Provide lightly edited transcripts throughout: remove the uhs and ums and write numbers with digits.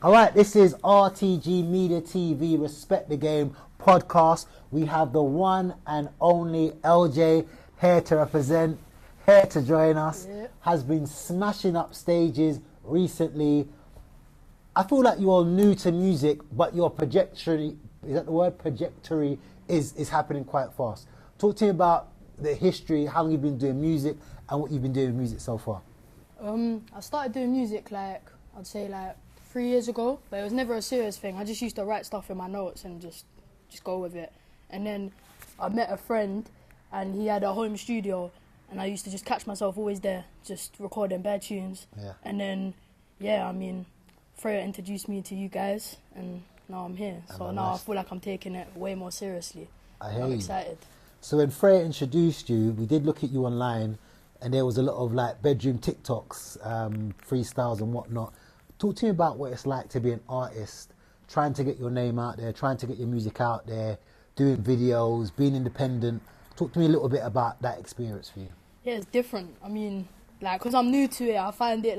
All right, this is RTG Media TV Respect the Game podcast. We have the one and only LJ here to represent, here to join us. Yep. Has been smashing up stages recently. I feel like you're new to music, but your trajectory, is that the word? Trajectory is happening quite fast. Talk to me about the history, how long you've been doing music, and what you've been doing with music so far. I started doing music I'd say 3 years ago, but it was never a serious thing. I just used to write stuff in my notes and just go with it. And then I met a friend and he had a home studio and I used to just catch myself always there, just recording bad tunes. Yeah. And then, Freya introduced me to you guys and now I'm here. So now I feel like I'm taking it way more seriously. I'm excited. So when Freya introduced you, we did look at you online and there was a lot of bedroom TikToks, freestyles and whatnot. Talk to me about what it's like to be an artist, trying to get your name out there, trying to get your music out there, doing videos, being independent. Talk to me a little bit about that experience for you. Yeah, it's different. I mean, because I'm new to it, I find it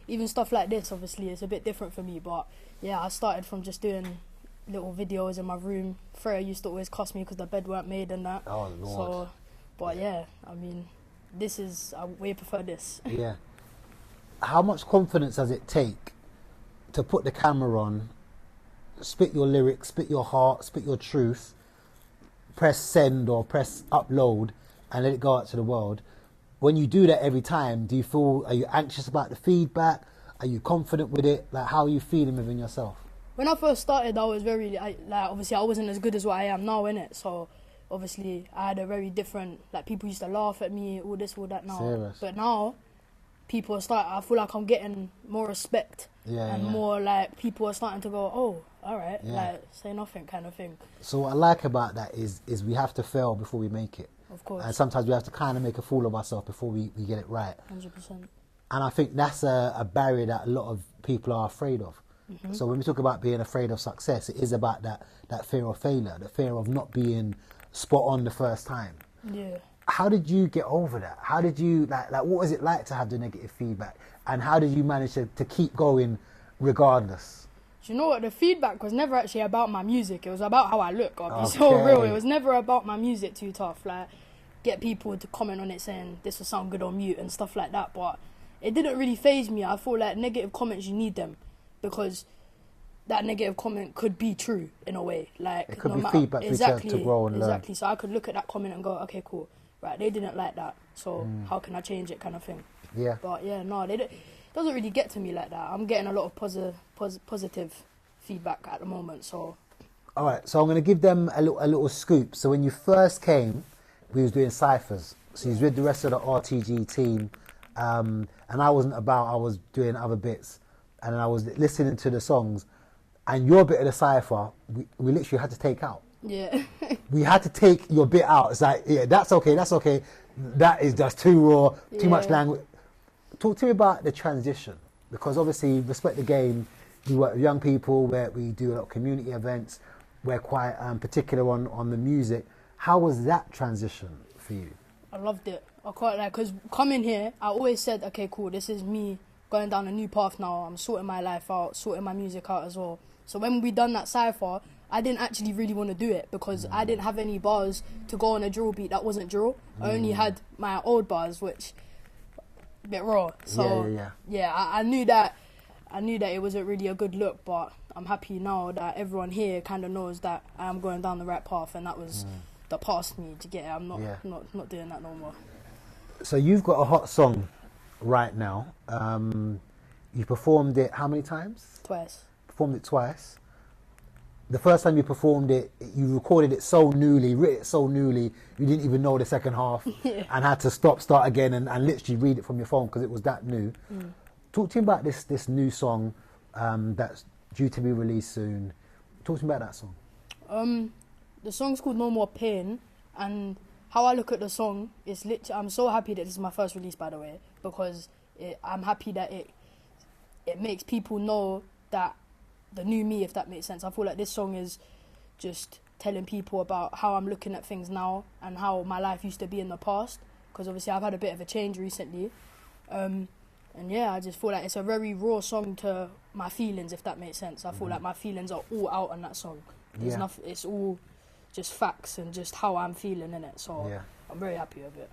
even stuff like this, obviously, it's a bit different for me. But yeah, I started from just doing little videos in my room. Freya used to always cuss me because the bed weren't made and that. Oh, Lord. We prefer this. Yeah. How much confidence does it take to put the camera on, spit your lyrics, spit your heart, spit your truth, press send or press upload and let it go out to the world? When you do that every time, are you anxious about the feedback? Are you confident with it? How are you feeling within yourself? When I first started, I was obviously I wasn't as good as what I am now, innit? So obviously I had a very different, people used to laugh at me, all this, all that now. Serious. But now, I feel like I'm getting more respect more people are starting to go, oh, all right, say nothing kind of thing. So what I like about that is we have to fail before we make it. Of course. And sometimes we have to kind of make a fool of ourselves before we get it right. 100%. And I think that's a barrier that a lot of people are afraid of. Mm-hmm. So when we talk about being afraid of success, it is about that fear of failure, the fear of not being spot on the first time. Yeah. How did you get over that? How did you, what was it like to have the negative feedback? And how did you manage to keep going regardless? Do you know what? The feedback was never actually about my music. It was about how I look. I'll be so real. It was never about my music too tough. Get people to comment on it saying this will sound good on mute and stuff like that. But it didn't really faze me. I feel like negative comments, you need them. Because that negative comment could be true in a way. It could be feedback to grow and learn. Exactly. So I could look at that comment and go, okay, cool. Right, they didn't like that, so how can I change it kind of thing. Yeah. But yeah, no, it doesn't really get to me like that. I'm getting a lot of positive feedback at the moment, so. All right, so I'm going to give them a little scoop. So when you first came, we was doing ciphers. So you was with the rest of the RTG team, and I wasn't about, I was doing other bits, and I was listening to the songs, and your bit of the cipher, we literally had to take out. Yeah. We had to take your bit out. It's that's okay. That is just too raw, too much language. Talk to me about the transition, because obviously, Respect the Game, we work with young people, where we do a lot of community events, we're quite particular on the music. How was that transition for you? I loved it. I quite because coming here, I always said, okay, cool, this is me going down a new path now. I'm sorting my life out, sorting my music out as well. So when we done that cypher, I didn't actually really want to do it because I didn't have any bars to go on a drill beat that wasn't drill. I only had my old bars, which a bit raw. So I knew that it wasn't really a good look, but I'm happy now that everyone here kind of knows that I am going down the right path, and that was the past me to get it. I'm not doing that no more. So you've got a hot song right now. You performed it how many times? Twice. Performed it twice. The first time you performed it, you recorded it so newly, writ it so newly, you didn't even know the second half and had to start again and literally read it from your phone because it was that new. Talk to me about this new song that's due to be released soon. Talk to me about that song. The song's called No More Pain, and how I look at the song is literally, I'm so happy that this is my first release, by the way, because I'm happy that it makes people know that the new me, if that makes sense. I feel like this song is just telling people about how I'm looking at things now and how my life used to be in the past, because obviously I've had a bit of a change recently. And yeah, I just feel like it's a very raw song to my feelings, if that makes sense. I feel like my feelings are all out on that song. There's nothing, it's all just facts and just how I'm feeling in it. So I'm very happy with it.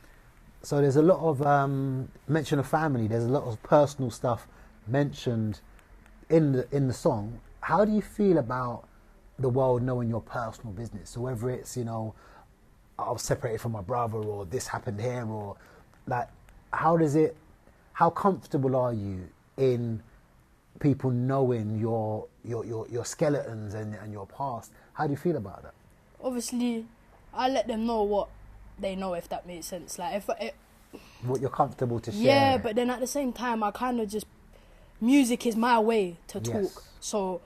So there's a lot of mention of family. There's a lot of personal stuff mentioned in the song. How do you feel about the world knowing your personal business? So whether it's, you know, I was separated from my brother, or this happened here, or like, how comfortable are you in people knowing your skeletons and your past? How do you feel about that? Obviously, I let them know what they know, if that makes sense. Like, What you're comfortable to share. Yeah, but then at the same time, I kind of just, music is my way to talk. Yes. So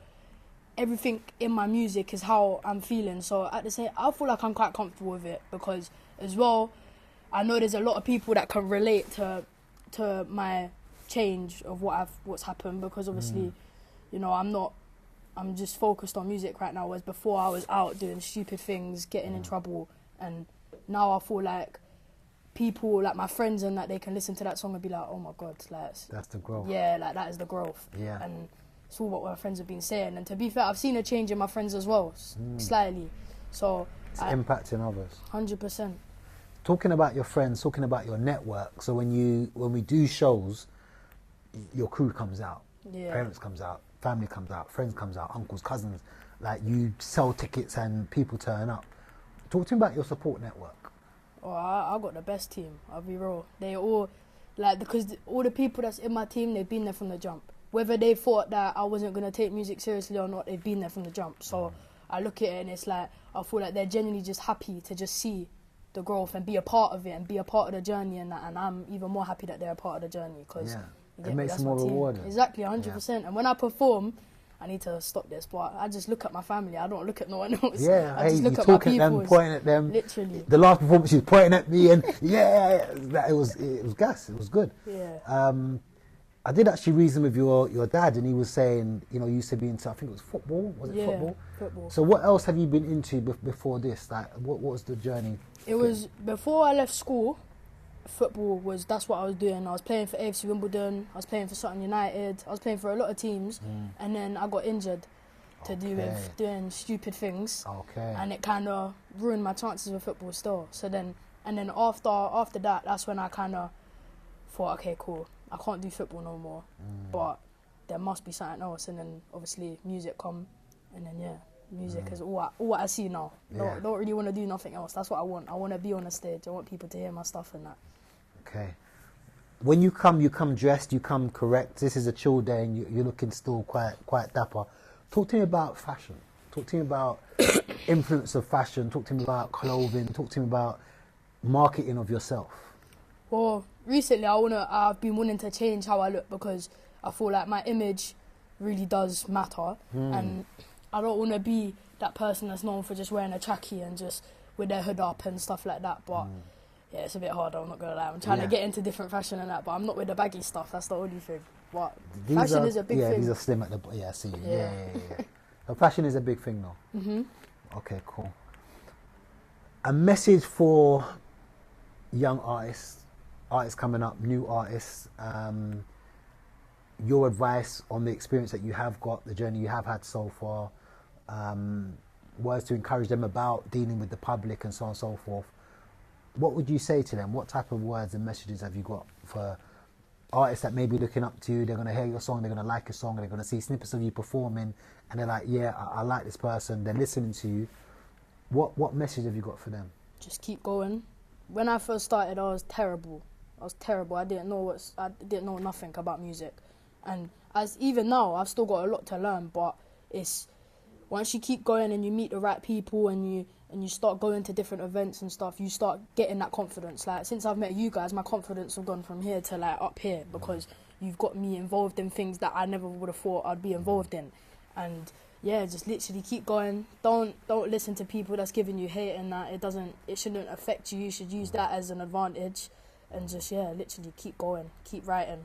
everything in my music is how I'm feeling. So at the same, I feel like I'm quite comfortable with it, because as well, I know there's a lot of people that can relate to my change of what's happened, because obviously, you know, I'm just focused on music right now, whereas before I was out doing stupid things, getting in trouble, and now I feel like people, like my friends and that, they can listen to that song and be like, oh my God, like, that's the growth. Yeah, like that is the growth. Yeah. And it's all what my friends have been saying. And to be fair, I've seen a change in my friends as well, slightly. So it's impacting others. 100%. Talking about your friends, talking about your network. So when we do shows, your crew comes out, parents comes out, family comes out, friends comes out, uncles, cousins. Like, you sell tickets and people turn up. Talk to me about your support network. Oh, I got the best team, I'll be real. They all, like, because all the people that's in my team, they've been there from the jump. Whether they thought that I wasn't going to take music seriously or not, they've been there from the jump. So I look at it and it's like, I feel like they're genuinely just happy to just see the growth and be a part of it and be a part of the journey and that. And I'm even more happy that they're a part of the journey, because it makes it more rewarding. Exactly, 100%. Yeah. And when I perform, I need to stop this, but I just look at my family. I don't look at no one else. Yeah, I just look at my people. Them, pointing at them. Literally. The last performance, she was pointing at me, and it was gas. It was good. Yeah. I did actually reason with your dad, and he was saying, you know, you used to be into, I think it was football. Was it football? Football. So what else have you been into before this? Like, what was the journey? It was before I left school. Football that's what I was doing. I was playing for AFC Wimbledon, I was playing for Sutton United, I was playing for a lot of teams, and then I got injured to do with doing stupid things, and it kind of ruined my chances with football still. So then, and then after that, that's when I kind of thought, okay, cool, I can't do football no more, but there must be something else. And then obviously music come, and then music is all I see now. Don't really want to do nothing else. That's what I want. I want to be on the stage. I want people to hear my stuff and that. Okay. When you come dressed, you come correct. This is a chill day and you're looking still quite dapper. Talk to me about fashion. Talk to me about influence of fashion. Talk to me about clothing. Talk to me about marketing of yourself. Well, recently I've been wanting to change how I look, because I feel like my image really does matter, and I don't want to be that person that's known for just wearing a trackie and just with their hood up and stuff like that. But yeah, it's a bit harder, I'm not going to lie. I'm trying to get into different fashion and that, but I'm not with the baggy stuff. That's the only thing. But fashion is a big thing. Yeah, these are slim at the... Yeah, I see you. Yeah. So fashion is a big thing though. Okay, cool. A message for young artists coming up, new artists, your advice on the experience that you have got, the journey you have had so far, words to encourage them about dealing with the public and so on and so forth. What would you say to them? What type of words and messages have you got for artists that may be looking up to you? They're going to hear your song, they're going to like your song, they're going to see snippets of you performing, and they're like, yeah, I like this person, they're listening to you. What message have you got for them? Just keep going. When I first started, I was terrible. I didn't know nothing about music. And even now, I've still got a lot to learn, but it's once you keep going and you meet the right people and you start going to different events and stuff, you start getting that confidence. Like, since I've met you guys, my confidence has gone from here to like up here, because you've got me involved in things that I never would have thought I'd be involved in. And yeah, just literally keep going. Don't listen to people that's giving you hate and that. It shouldn't affect you. You should use that as an advantage, and just literally keep going, keep writing.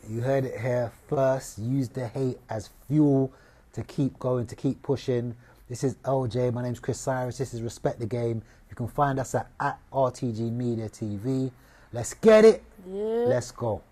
You heard it here first. Use the hate as fuel to keep going, to keep pushing. This is LJ. My name's Chris Cyrus. This is Respect the Game. You can find us at RTG Media TV. Let's get it. Yeah. Let's go.